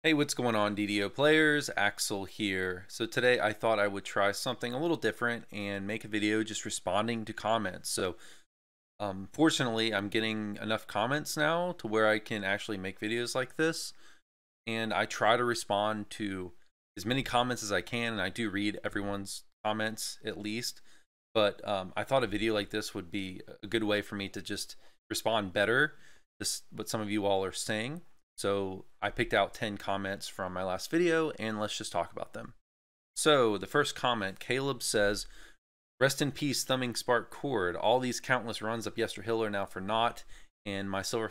Hey, what's going on, DDO players? Axel here. So today I thought I would try something a little different and make a video just responding to comments. Fortunately, I'm getting enough comments now to where I can actually make videos like this. And I try to respond to as many comments as I can, and I do read everyone's comments at least. But I thought a video like this would be a good way for me to just respond better to what some of you all are saying. So I picked out 10 comments from my last video, and let's just talk about them. So the first comment, Caleb says, "Rest in peace, Thumbing Spark Cord. All these countless runs up Yester Hill are now for naught, and my silver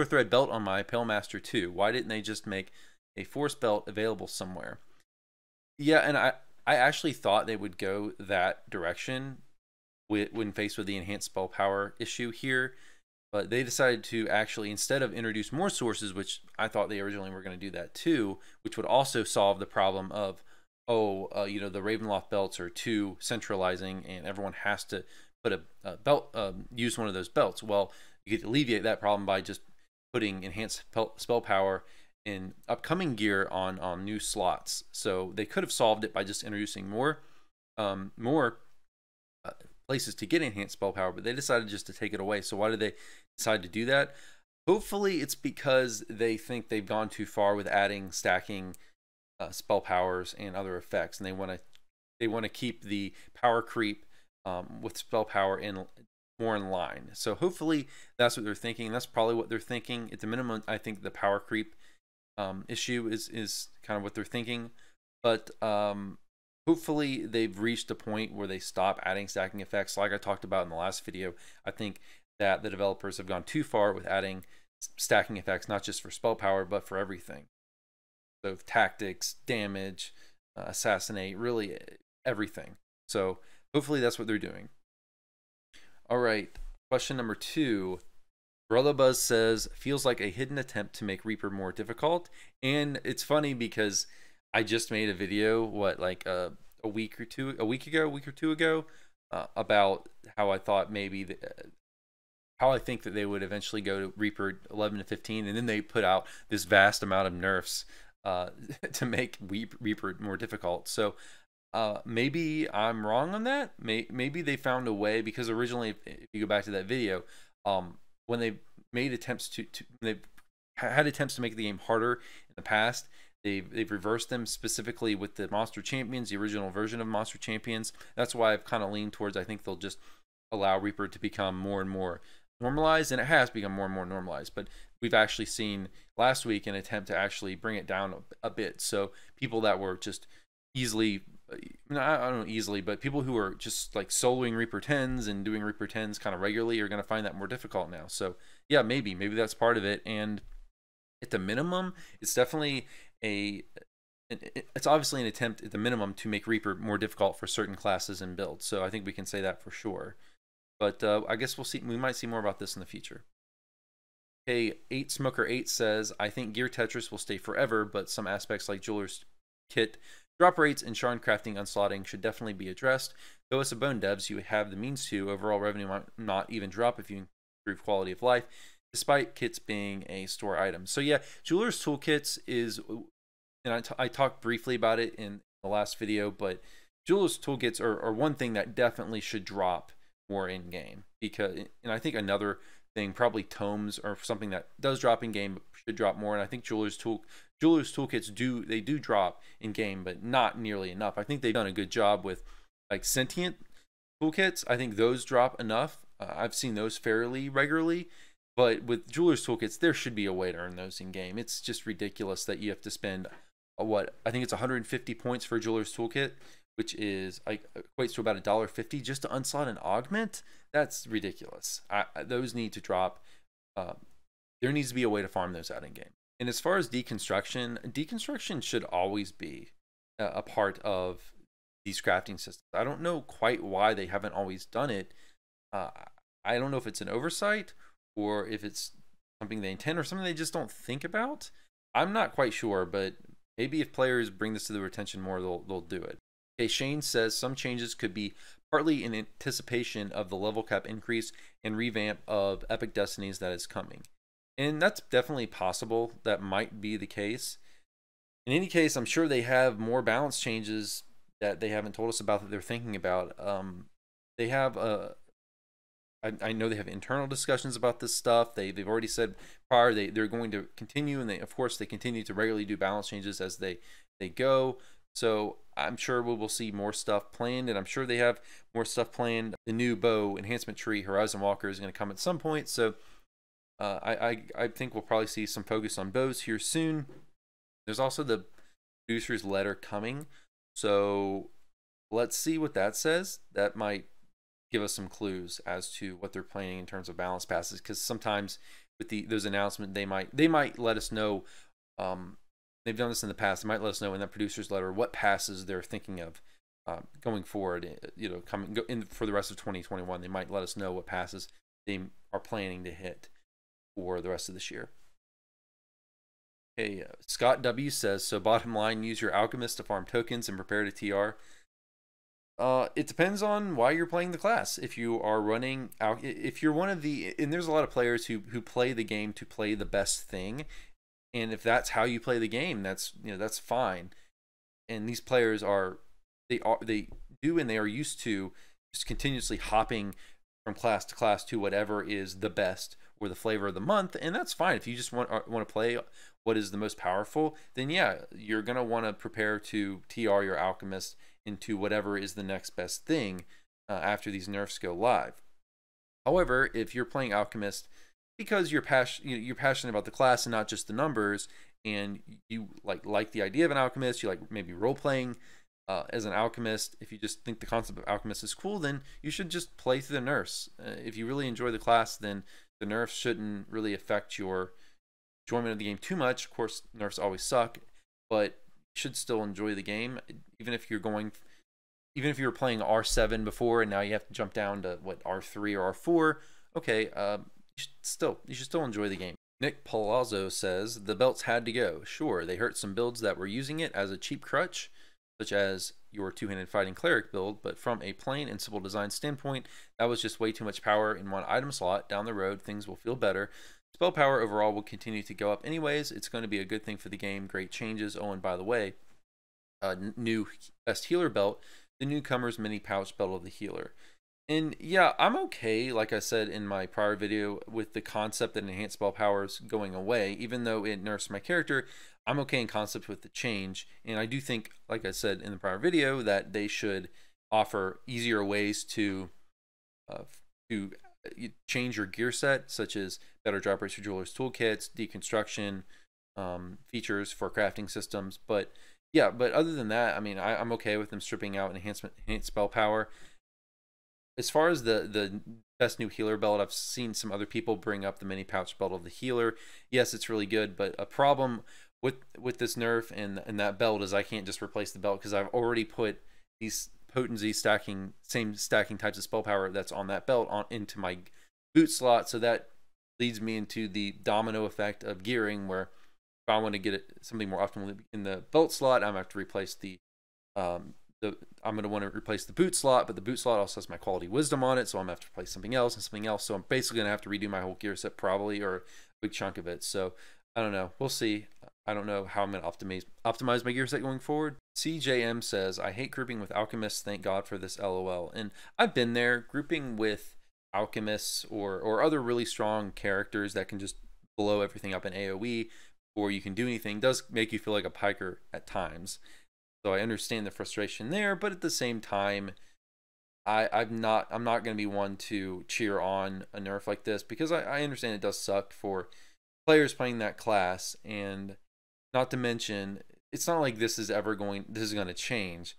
thread belt on my Pale Master too. Why didn't they just make a force belt available somewhere?" Yeah, and I actually thought they would go that direction when faced with the enhanced spell power issue here. But they decided to actually, instead of introduce more sources, which I thought they originally were going to do that too, which would also solve the problem of, the Ravenloft belts are too centralizing and everyone has to put a belt, use one of those belts. Well, you could alleviate that problem by just putting enhanced spell power in upcoming gear on new slots. So they could have solved it by just introducing more places to get enhanced spell power, but they decided just to take it away. So why did they decide to do that? Hopefully it's because they think they've gone too far with adding stacking spell powers and other effects, and they want to keep the power creep with spell power in more in line. So hopefully that's what they're thinking. That's probably what they're thinking. At the minimum, I think the power creep issue is kind of what they're thinking. But hopefully they've reached a point where they stop adding stacking effects. Like I talked about in the last video, I think that the developers have gone too far with adding stacking effects, not just for spell power, but for everything. So tactics, damage, assassinate, really everything. So hopefully that's what they're doing. All right, question number 2. Brother Buzz says, "Feels like a hidden attempt to make Reaper more difficult." And it's funny because I just made a video, a week or two ago, about how I thought maybe how I think that they would eventually go to Reaper 11 to 15, and then they put out this vast amount of nerfs to make Reaper more difficult. So maybe I'm wrong on that. Maybe they found a way, because originally, if you go back to that video, when they made attempts they had attempts to make the game harder in the past, they've reversed them, specifically with the Monster Champions, the original version of Monster Champions. That's why I've kind of leaned towards, I think they'll just allow Reaper to become more and more normalized, and it has become more and more normalized. But we've actually seen last week an attempt to actually bring it down a bit. So people that were just easily, I don't know easily, but people who are just like soloing Reaper 10s and doing Reaper 10s kind of regularly are going to find that more difficult now. So yeah, maybe that's part of it. And at the minimum, it's definitely it's obviously an attempt at the minimum to make Reaper more difficult for certain classes and builds. So I think we can say that for sure. But I guess we'll see. We might see more about this in the future. Okay, 8 Smoker 8 says, "I think Gear Tetris will stay forever, but some aspects like Jeweler's Kit drop rates and shard crafting unslotting should definitely be addressed. Though as a bone devs, you have the means to. Overall revenue might not even drop if you improve quality of life, despite kits being a store item." So yeah, Jeweler's Toolkits is, and I talked briefly about it in the last video, but Jeweler's Toolkits are one thing that definitely should drop more in game, because, and I think another thing, probably tomes or something that does drop in game, but should drop more. And I think Jeweler's Toolkits do drop in game, but not nearly enough. I think they've done a good job with like sentient toolkits. I think those drop enough. I've seen those fairly regularly, but with Jeweler's Toolkits, there should be a way to earn those in game. It's just ridiculous that you have to spend I think it's 150 points for a Jeweler's Toolkit, which is equates to about $1.50 just to unslot an augment. That's ridiculous. Those need to drop. There needs to be a way to farm those out in game. And as far as deconstruction should always be a part of these crafting systems. I don't know quite why they haven't always done it. I don't know if it's an oversight or if it's something they intend or something they just don't think about. I'm not quite sure, but maybe if players bring this to their attention more, they'll do it. Okay, Shane says some changes could be partly in anticipation of the level cap increase and revamp of Epic Destinies that is coming. And that's definitely possible. That might be the case. In any case, I'm sure they have more balance changes that they haven't told us about that they're thinking about. They have I know they have internal discussions about this stuff. They've already said prior they're going to continue, and they of course they continue to regularly do balance changes as they go. So I'm sure we will see more stuff planned, and I'm sure they have more stuff planned. The new bow enhancement tree Horizon Walker is going to come at some point, so I think we'll probably see some focus on bows here soon. There's also the producer's letter coming, so let's see what that says. That might give us some clues as to what they're planning in terms of balance passes, because sometimes with those announcements they might let us know. They've done this in the past. They might let us know in that producer's letter what passes they're thinking of going forward, coming in for the rest of 2021. They might let us know what passes they are planning to hit for the rest of this year. Okay, Scott W says, so bottom line, use your Alchemist to farm tokens and prepare to TR. It depends on why you're playing the class. If you are running out, if you're one of the, and there's a lot of players who play the game to play the best thing, and if that's how you play the game, that's that's fine. And these players they do and they are used to just continuously hopping from class to class to whatever is the best or the flavor of the month, and that's fine. If you just want to play what is the most powerful, then yeah, you're gonna want to prepare to TR your Alchemist into whatever is the next best thing after these nerfs go live. However, if you're playing Alchemist because you're passionate about the class and not just the numbers, and you like the idea of an Alchemist, you like maybe role playing as an Alchemist, if you just think the concept of Alchemist is cool, then you should just play through the nerfs. If you really enjoy the class, then the nerfs shouldn't really affect your enjoyment of the game too much. Of course, nerfs always suck, but you should still enjoy the game, even if you were playing R7 before and now you have to jump down to what, R3 or R4. Okay, you should still enjoy the game. Nick Palazzo says the belts had to go. Sure, they hurt some builds that were using it as a cheap crutch, such as your two-handed fighting cleric build, but from a plain and simple design standpoint, that was just way too much power in one item slot. Down the road, things will feel better. Spell power overall will continue to go up anyways. It's going to be a good thing for the game. Great changes. Oh, and by the way, new best healer belt, the newcomer's mini pouch belt of the healer. And yeah, I'm okay, like I said in my prior video, with the concept that enhanced spell powers going away. Even though it nerfs my character, I'm okay in concept with the change. And I do think, like I said in the prior video, that they should offer easier ways to change your gear set, such as better drop rates for jewelers toolkits, deconstruction features for crafting systems. But yeah, but other than that, I mean, I'm okay with them stripping out enhanced spell power. As far as the best new healer belt, I've seen some other people bring up the mini pouch belt of the healer. Yes, it's really good, but a problem with this nerf and that belt is I can't just replace the belt because I've already put these potency same stacking types of spell power that's on that belt into my boot slot. So that leads me into the domino effect of gearing, where if I want to get something more optimal in the belt slot, I'm gonna have to replace I'm going to want to replace the boot slot, but the boot slot also has my quality wisdom on it, so I'm going to have to replace something else and something else. So I'm basically going to have to redo my whole gear set probably, or a big chunk of it. So I don't know. We'll see. I don't know how I'm going to optimize my gear set going forward. CJM says, I hate grouping with Alchemists. Thank God for this, LOL. And I've been there. Grouping with Alchemists or other really strong characters that can just blow everything up in AoE before you can do anything does make you feel like a piker at times. So I understand the frustration there, but at the same time, I'm not going to be one to cheer on a nerf like this, because I understand it does suck for players playing that class, and not to mention, it's not like this is going to change.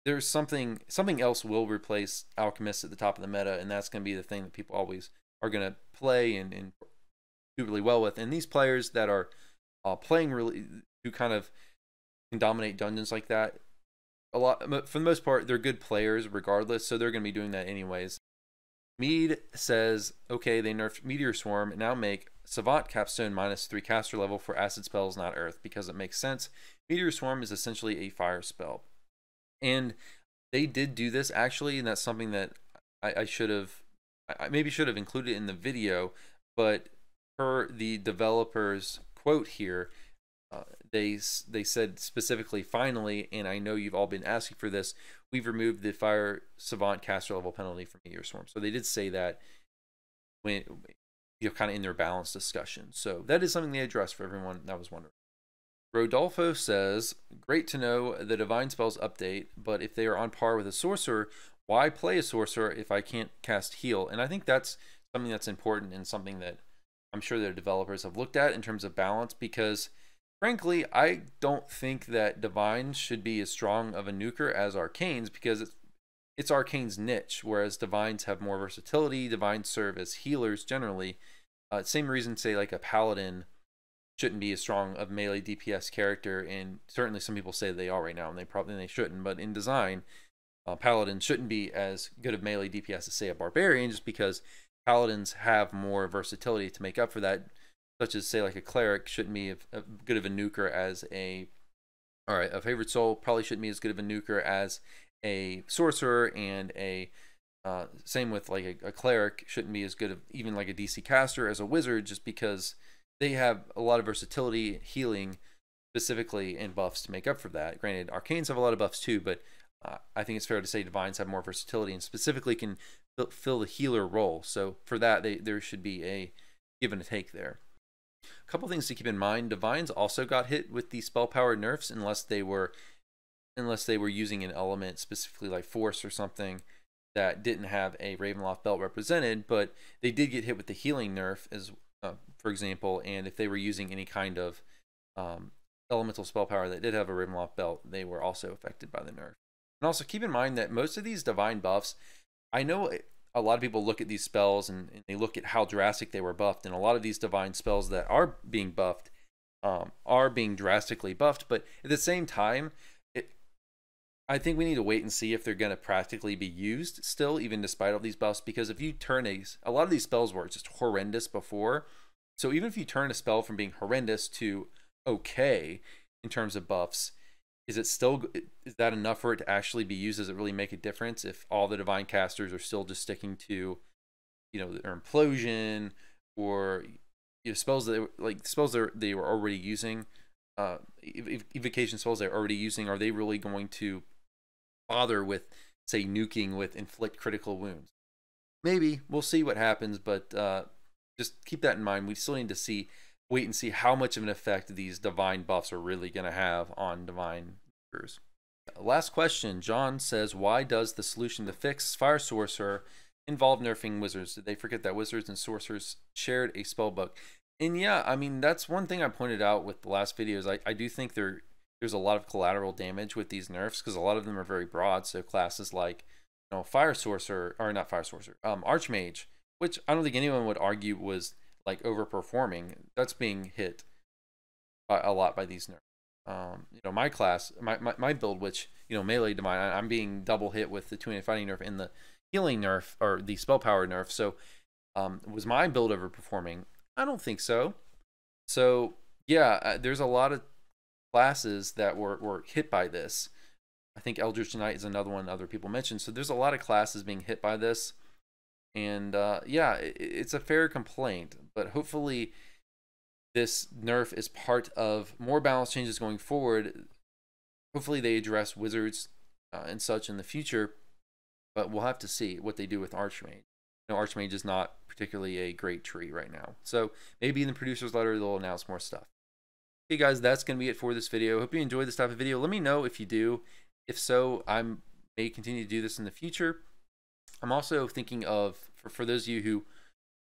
There's something else will replace Alchemists at the top of the meta, and that's going to be the thing that people always are going to play and do really well with. And these players that are playing really, who kind of can dominate dungeons like that, for the most part, they're good players regardless, so they're going to be doing that anyways. Mead says, okay, they nerfed Meteor Swarm, now make Savant Capstone -3 caster level for acid spells, not earth, because it makes sense. Meteor Swarm is essentially a fire spell, and they did do this actually, and that's something that I maybe should have included in the video, but per the developers quote here, they said specifically, finally, and I know you've all been asking for this, we've removed the Fire Savant caster level penalty from Meteor Swarm. So they did say that when, you know, kind of in their balance discussion. So that is something they addressed for everyone that was wondering. Rodolfo says, great to know the divine spells update, but if they are on par with a sorcerer, why play a sorcerer if I can't cast heal? And I think that's something that's important and something that I'm sure their developers have looked at in terms of balance, because frankly, I don't think that divines should be as strong of a nuker as arcanes, because it's arcane's niche, whereas divines have more versatility. Divines serve as healers generally. Same reason, say, like a paladin shouldn't be as strong of melee DPS character, and certainly some people say they are right now, and they shouldn't. But in design, paladins shouldn't be as good of melee DPS as, say, a barbarian, just because paladins have more versatility to make up for that. Such as, say, like a cleric shouldn't be as good of a nuker as a favorite soul probably shouldn't be as good of a nuker as a sorcerer, and a same with like a cleric shouldn't be as good of even like a DC caster as a wizard, just because they have a lot of versatility, healing specifically, and buffs to make up for that. Granted, arcanes have a lot of buffs too, but I think it's fair to say divines have more versatility and specifically can fill the healer role. So for that, there should be a give and a take there. A couple things to keep in mind: divines also got hit with the spell power nerfs unless they were using an element specifically like force or something that didn't have a Ravenloft belt represented, but they did get hit with the healing nerf as for example, and if they were using any kind of elemental spell power that did have a Ravenloft belt, they were also affected by the nerf. And also keep in mind that most of these divine buffs, I know a lot of people look at these spells and they look at how drastic they were buffed, and a lot of these divine spells that are being buffed are being drastically buffed, but at the same time, I think we need to wait and see if they're going to practically be used still, even despite all these buffs, because if you turn a lot of these spells were just horrendous before, so even if you turn a spell from being horrendous to okay in terms of buffs, is that enough for it to actually be used? Does it really make a difference if all the divine casters are still just sticking to, you know, their implosion or, you know, spells that they were already using, evocation spells they're already using? Are they really going to bother with, say, nuking with inflict critical wounds? Maybe. We'll see what happens, but just keep that in mind. We still need to wait and see how much of an effect these divine buffs are really going to have on divine nukers. Last question. John says, why does the solution to fix Fire Sorcerer involve nerfing wizards? Did they forget that wizards and sorcerers shared a spell book? And yeah, I mean, that's one thing I pointed out with the last videos. I do think there's a lot of collateral damage with these nerfs, because a lot of them are very broad. So classes like, you know, Fire Sorcerer, or not Fire Sorcerer, Archmage, which I don't think anyone would argue was like overperforming, that's being hit a lot by these nerfs. You know, my class, my build, which, you know, melee divine, I'm being double hit with the two-handed fighting nerf and the healing nerf, or the spell power nerf. So was my build overperforming? I don't think so. So yeah, there's a lot of classes that were hit by this. I think Eldritch Knight is another one other people mentioned. So there's a lot of classes being hit by this. And yeah, it's a fair complaint, but hopefully this nerf is part of more balance changes going forward. Hopefully they address wizards and such in the future, but we'll have to see what they do with Archmage. You know, Archmage is not particularly a great tree right now. So maybe in the producer's letter, they'll announce more stuff. Okay, guys, that's going to be it for this video. Hope you enjoyed this type of video. Let me know if you do. If so, I may continue to do this in the future. I'm also thinking of, for those of you who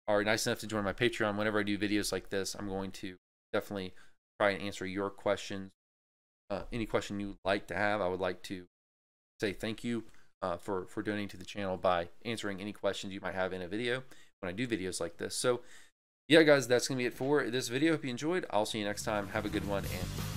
are nice enough to join my Patreon, whenever I do videos like this, I'm going to definitely try and answer your questions. Any question you'd like to have, I would like to say thank you for donating to the channel by answering any questions you might have in a video when I do videos like this. So yeah, guys, that's going to be it for this video. Hope you enjoyed. I'll see you next time. Have a good one, and